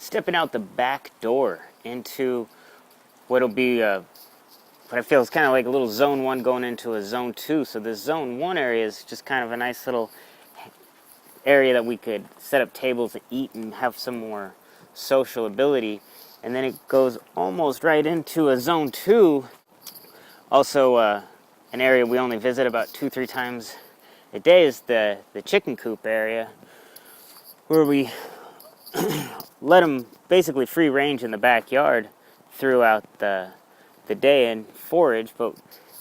stepping out the back door into what'll be what I feel is kind of like a little zone 1 going into a zone 2. So this zone 1 area is just kind of a nice little area that we could set up tables to eat and have some more social ability. And then it goes almost right into a zone 2, also an area we only visit about 2-3 times a day is the chicken coop area, where we let them basically free range in the backyard throughout the day and forage, but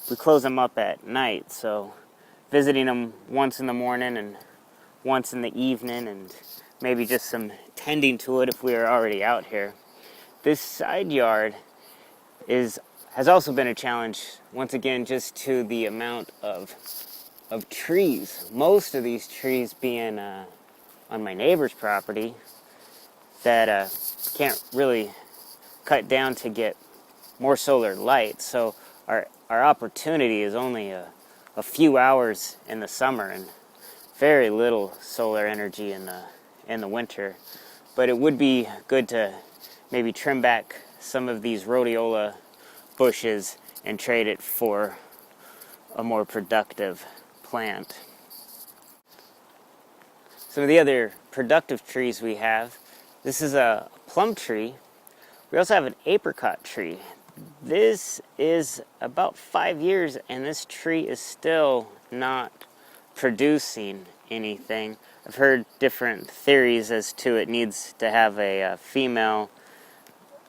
we close them up at night. So visiting them once in the morning and once in the evening, and maybe just some tending to it if we are already out here. This side yard has also been a challenge, once again, just to the amount of trees. Most of these trees being on my neighbor's property that can't really cut down to get more solar light. So our opportunity is only a few hours in the summer and very little solar energy in the winter. But it would be good to maybe trim back some of these rhodiola bushes and trade it for a more productive plant. Some of the other productive trees we have, this is a plum tree. We also have an apricot tree. This is about 5 years and this tree is still not producing anything. I've heard different theories as to it needs to have a female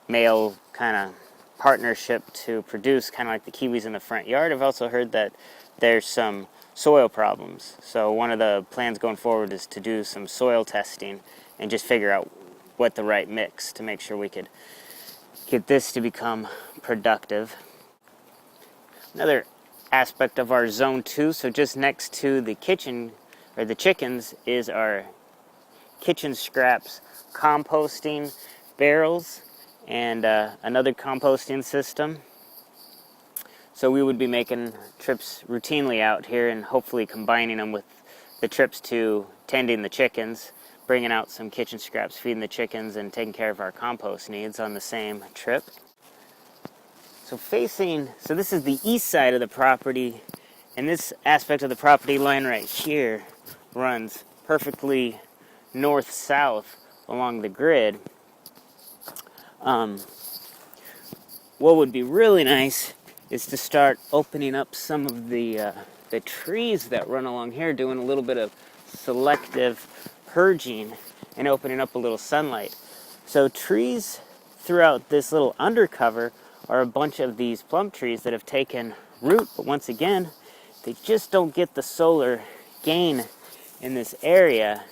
male kind of partnership to produce, kind of like the kiwis in the front yard. I've also heard that there's some soil problems. So one of the plans going forward is to do some soil testing and just figure out what the right mix to make sure we could get this to become productive. Another aspect of our zone 2, so just next to the kitchen or the chickens, is our kitchen scraps composting barrels and another composting system. So we would be making trips routinely out here and hopefully combining them with the trips to tending the chickens, bringing out some kitchen scraps, feeding the chickens, and taking care of our compost needs on the same trip. So this is the east side of the property, and this aspect of the property line right here runs perfectly north-south along the grid. What would be really nice is to start opening up some of the trees that run along here, doing a little bit of selective purging and opening up a little sunlight. So trees throughout this little undercover are a bunch of these plum trees that have taken root, but once again, they just don't get the solar gain in this area